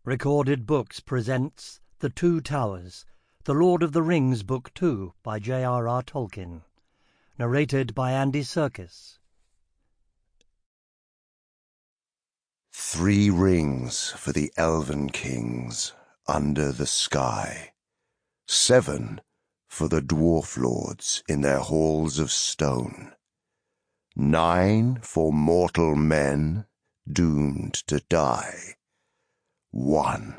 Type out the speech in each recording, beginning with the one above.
Recorded Books presents The Two Towers, The Lord of the Rings Book 2 by J.R.R. Tolkien. Narrated by Andy Serkis. 3 rings for the elven kings under the sky. 7 for the dwarf lords in their halls of stone. 9 for mortal men doomed to die. 1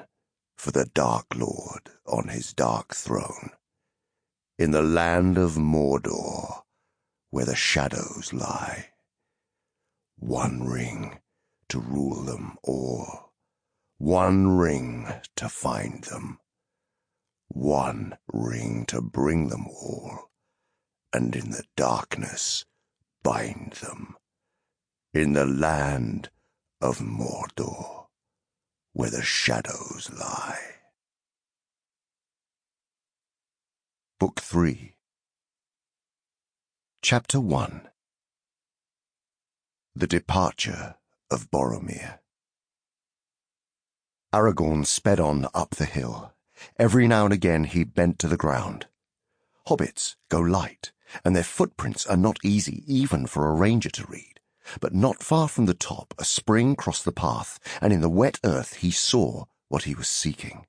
for the Dark Lord on his dark throne, in the land of Mordor, where the shadows lie. 1 ring to rule them all, 1 ring to find them, 1 ring to bring them all, and in the darkness bind them, in the land of Mordor, where the shadows lie. Book 3. Chapter 1. The Departure of Boromir. Aragorn sped on up the hill. Every now and again he bent to the ground. Hobbits go light, and their footprints are not easy even for a ranger to read. But not far from the top, a spring crossed the path, and in the wet earth he saw what he was seeking.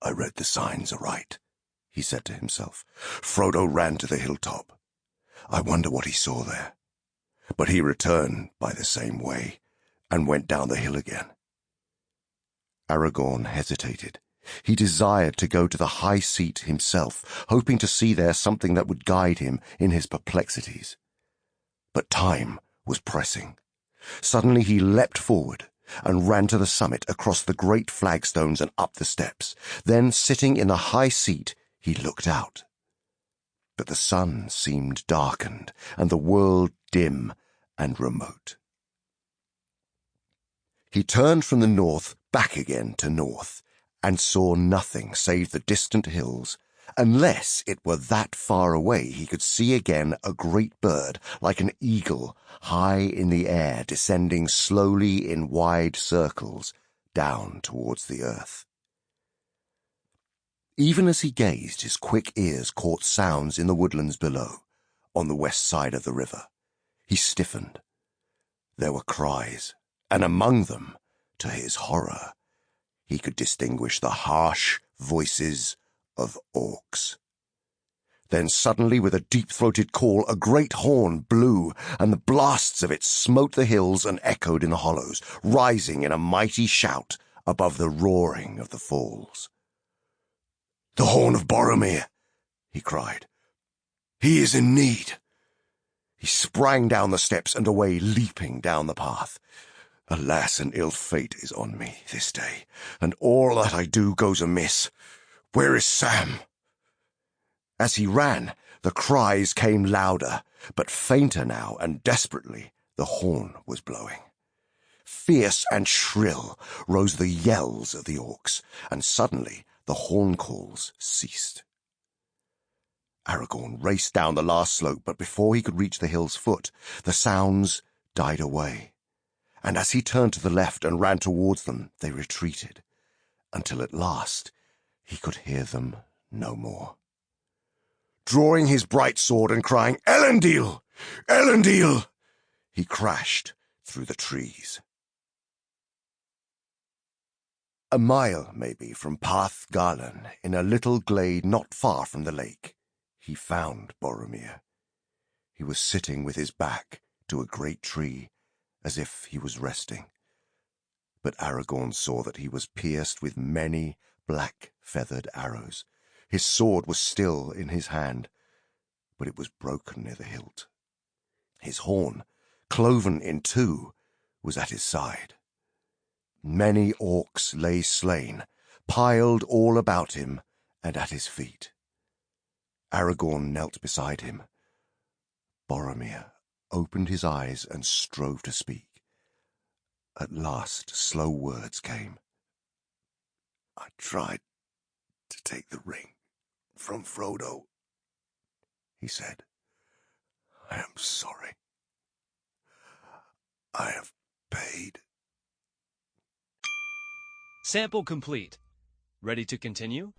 "I read the signs aright," he said to himself. "Frodo ran to the hilltop. I wonder what he saw there. But he returned by the same way, and went down the hill again." Aragorn hesitated. He desired to go to the high seat himself, hoping to see there something that would guide him in his perplexities. But time was pressing. Suddenly he leapt forward and ran to the summit, across the great flagstones and up the steps. Then, sitting in the high seat, he looked out. But the sun seemed darkened, and the world dim and remote. He turned from the north back again to north, and saw nothing save the distant hills, unless it were that far away he could see again a great bird, like an eagle, high in the air, descending slowly in wide circles down towards the earth. Even as he gazed, his quick ears caught sounds in the woodlands below, on the west side of the river. He stiffened. There were cries, and among them, to his horror, he could distinguish the harsh voices of orcs. Then suddenly, with a deep-throated call, a great horn blew, and the blasts of it smote the hills and echoed in the hollows, rising in a mighty shout above the roaring of the falls. "The horn of Boromir!" he cried. "He is in need!" He sprang down the steps and away, leaping down the path. "Alas, an ill fate is on me this day, and all that I do goes amiss. Where is Sam?" As he ran, the cries came louder, but fainter now, and desperately the horn was blowing. Fierce and shrill rose the yells of the orcs, and suddenly the horn calls ceased. Aragorn raced down the last slope, but before he could reach the hill's foot, the sounds died away, and as he turned to the left and ran towards them, they retreated, until at last he could hear them no more. Drawing his bright sword and crying, "Elendil! Elendil!" he crashed through the trees. A mile, maybe, from Path Garlan, in a little glade not far from the lake, he found Boromir. He was sitting with his back to a great tree, as if he was resting. But Aragorn saw that he was pierced with many black-feathered arrows. His sword was still in his hand, but it was broken near the hilt. His horn, cloven in 2, was at his side. Many orcs lay slain, piled all about him and at his feet. Aragorn knelt beside him. Boromir opened his eyes and strove to speak. At last slow words came. "I tried to take the ring from Frodo," he said. "I am sorry. I have paid." Sample complete. Ready to continue?